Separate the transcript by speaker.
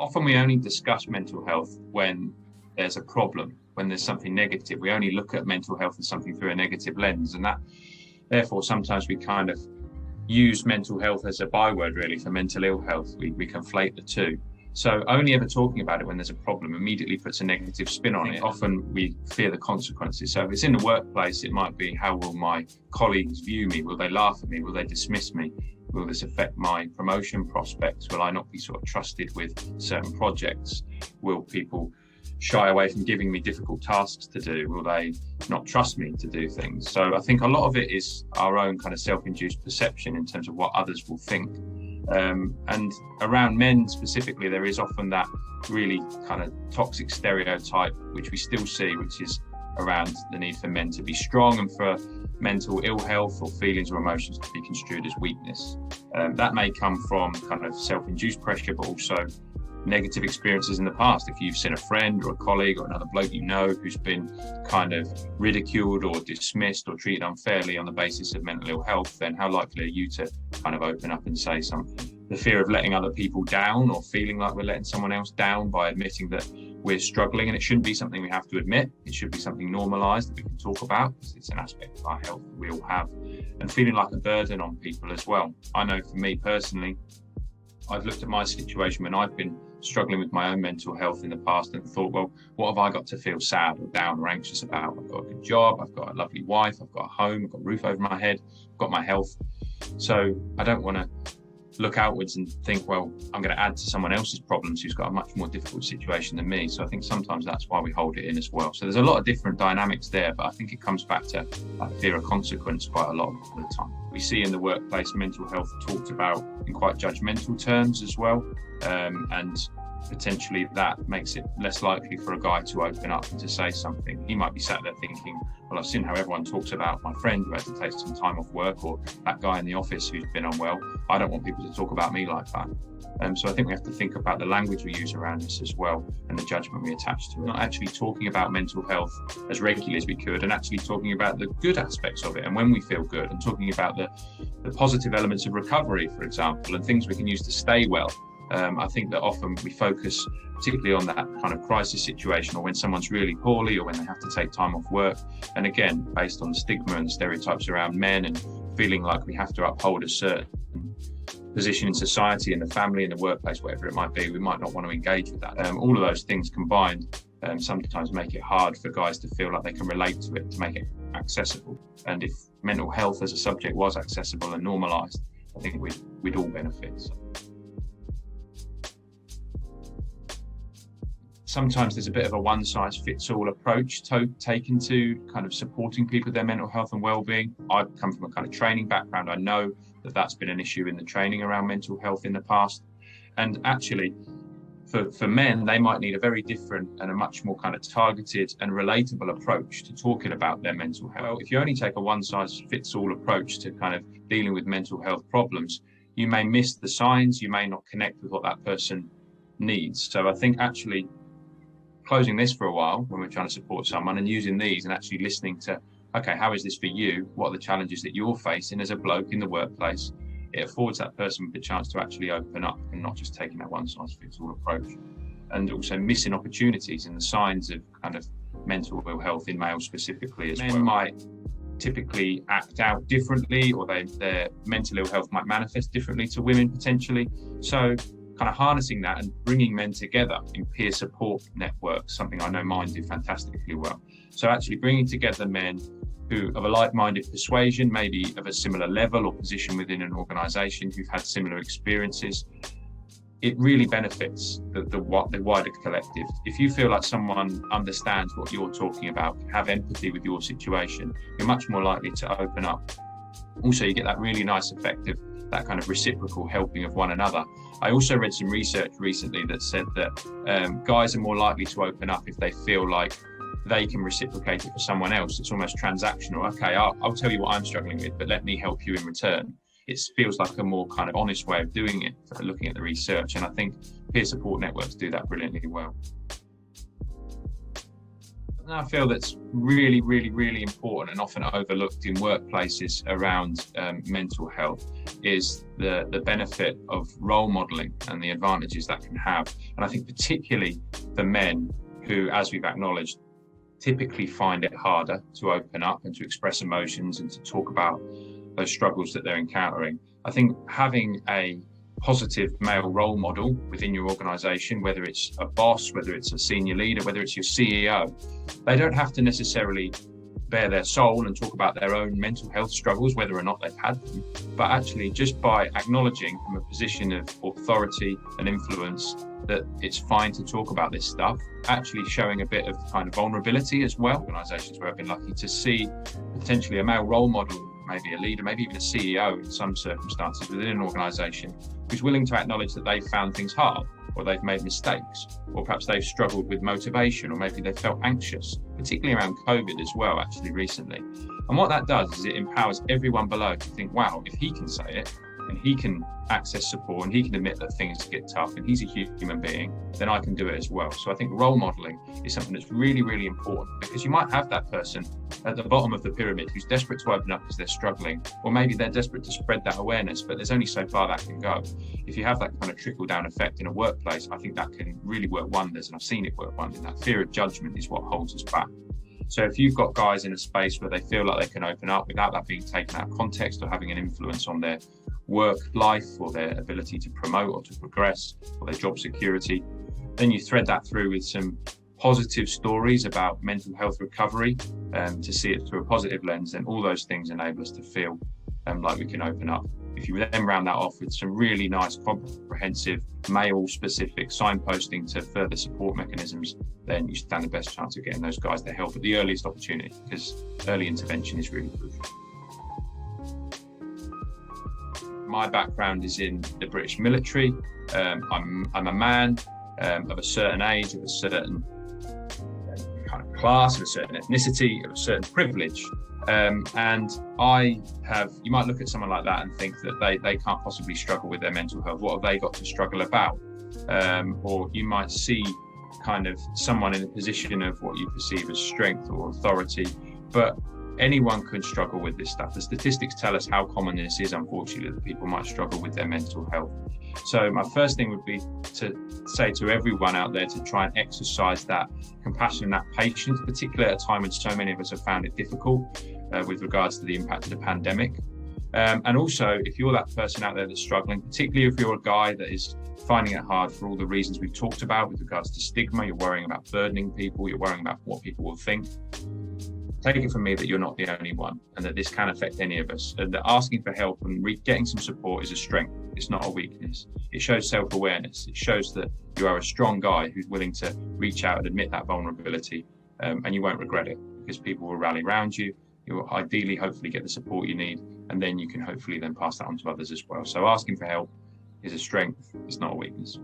Speaker 1: often we only discuss mental health when there's a problem, when there's something negative. We only look at mental health as something through a negative lens, and that therefore sometimes we kind of use mental health as a byword really for mental ill health. We conflate the two. So only ever talking about it when there's a problem immediately puts a negative spin on it. Often we fear the consequences. So if it's in the workplace, it might be, how will my colleagues view me? Will they laugh at me? Will they dismiss me? Will this affect my promotion prospects? Will I not be sort of trusted with certain projects? Will people shy away from giving me difficult tasks to do? Will they not trust me to do things? So I think a lot of it is our own kind of self-induced perception in terms of what others will think. And around men specifically, there is often that really kind of toxic stereotype, which we still see, which is around the need for men to be strong and for mental ill health or feelings or emotions to be construed as weakness. That may come from kind of self-induced pressure, but also negative experiences in the past. If you've seen a friend or a colleague or another bloke you know who's been kind of ridiculed or dismissed or treated unfairly on the basis of mental ill health, then how likely are you to kind of open up and say something? The fear of letting other people down or feeling like we're letting someone else down by admitting that we're struggling, and it shouldn't be something we have to admit. It should be something normalised that we can talk about, because it's an aspect of our health that we all have, and feeling like a burden on people as well. I know for me personally, I've looked at my situation when I've been struggling with my own mental health in the past and thought, well, what have I got to feel sad or down or anxious about? I've got a good job, I've got a lovely wife, I've got a home, I've got a roof over my head, I've got my health. So I don't want to look outwards and think, well, I'm going to add to someone else's problems who's got a much more difficult situation than me. So I think sometimes that's why we hold it in as well. So there's a lot of different dynamics there, but I think it comes back to fear of consequence quite a lot of the time. We see in the workplace mental health talked about in quite judgmental terms as well, and potentially that makes it less likely for a guy to open up and to say something. He might be sat there thinking, well, I've seen how everyone talks about my friend who had to take some time off work, or that guy in the office who's been unwell. I don't want people to talk about me like that. So I think we have to think about the language we use around this as well, and the judgment we attach to it. Not actually talking about mental health as regularly as we could, and actually talking about the good aspects of it and when we feel good, and talking about the positive elements of recovery, for example, and things we can use to stay well. I think that often we focus particularly on that kind of crisis situation, or when someone's really poorly, or when they have to take time off work. And again, based on the stigma and the stereotypes around men and feeling like we have to uphold a certain position in society, in the family, in the workplace, whatever it might be, we might not want to engage with that. All of those things combined sometimes make it hard for guys to feel like they can relate to it, to make it accessible. And if mental health as a subject was accessible and normalised, I think we'd all benefit. So. Sometimes there's a bit of a one-size-fits-all approach taken to kind of supporting people with their mental health and well-being. I've come from a kind of training background. I know that that's been an issue in the training around mental health in the past. And actually, for men, they might need a very different and a much more kind of targeted and relatable approach to talking about their mental health. Well, if you only take a one-size-fits-all approach to kind of dealing with mental health problems, you may miss the signs, you may not connect with what that person needs. So I think actually closing this for a while when we're trying to support someone, and using these and actually listening to, okay, how is this for you? What are the challenges that you're facing as a bloke in the workplace? It affords that person the chance to actually open up and not just taking that one-size-fits-all approach. And also missing opportunities and the signs of kind of mental ill health in males specifically as well. Men might typically act out differently, or their mental ill health might manifest differently to women potentially. So kind of harnessing that and bringing men together in peer support networks, something I know mine do fantastically well. So actually bringing together men who of a like-minded persuasion, maybe of a similar level or position within an organisation, who've had similar experiences, it really benefits the wider collective. If you feel like someone understands what you're talking about, have empathy with your situation, you're much more likely to open up. Also, you get that really nice effect of that kind of reciprocal helping of one another. I also read some research recently that said that guys are more likely to open up if they feel like they can reciprocate it for someone else. It's almost transactional. Okay, I'll tell you what I'm struggling with, but let me help you in return. It feels like a more kind of honest way of doing it, looking at the research. And I think peer support networks do that brilliantly well. And I feel that's really, really, really important and often overlooked in workplaces around mental health is the benefit of role modeling and the advantages that can have. And I think particularly for men who, as we've acknowledged, typically find it harder to open up and to express emotions and to talk about those struggles that they're encountering. I think having a positive male role model within your organization, whether it's a boss, whether it's a senior leader, whether it's your CEO, they don't have to necessarily bare their soul and talk about their own mental health struggles, whether or not they've had them, but actually just by acknowledging from a position of authority and influence that it's fine to talk about this stuff, actually showing a bit of kind of vulnerability as well. Organizations where I've been lucky to see potentially a male role model, maybe a leader, maybe even a CEO in some circumstances within an organization, who's willing to acknowledge that they've found things hard, or they've made mistakes, or perhaps they've struggled with motivation, or maybe they felt anxious, particularly around COVID as well, actually recently. And what that does is it empowers everyone below to think, wow, if he can say it, and he can access support, and he can admit that things get tough, and he's a human being, then I can do it as well. So I think role modeling is something that's really, really important, because you might have that person at the bottom of the pyramid who's desperate to open up because they're struggling, or maybe they're desperate to spread that awareness, but there's only so far that can go. If you have that kind of trickle down effect in a workplace, I think that can really work wonders, and I've seen it work wonders. That fear of judgment is what holds us back. So if you've got guys in a space where they feel like they can open up without that being taken out of context or having an influence on their work life or their ability to promote or to progress or their job security, then you thread that through with some positive stories about mental health recovery, to see it through a positive lens, then all those things enable us to feel like we can open up. If you then round that off with some really nice, comprehensive, male-specific signposting to further support mechanisms, then you stand the best chance of getting those guys the help at the earliest opportunity, because early intervention is really crucial. My background is in the British military. I'm a man of a certain age, of a certain kind of class, of a certain ethnicity, of a certain privilege. And I have, you might look at someone like that and think that they can't possibly struggle with their mental health. What have they got to struggle about? Or you might see kind of someone in a position of what you perceive as strength or authority, but anyone could struggle with this stuff. The statistics tell us how common this is, unfortunately, that people might struggle with their mental health. So my first thing would be to say to everyone out there to try and exercise that compassion and that patience, particularly at a time when so many of us have found it difficult with regards to the impact of the pandemic. And also, if you're that person out there that's struggling, particularly if you're a guy that is finding it hard for all the reasons we've talked about with regards to stigma, you're worrying about burdening people, you're worrying about what people will think, take it from me that you're not the only one, and that this can affect any of us, and that asking for help and getting some support is a strength. It's not a weakness. It shows self-awareness. It shows that you are a strong guy who's willing to reach out and admit that vulnerability, and you won't regret it, because people will rally around you. You will ideally, hopefully, get the support you need, and then you can hopefully then pass that on to others as well. So asking for help is a strength. It's not a weakness.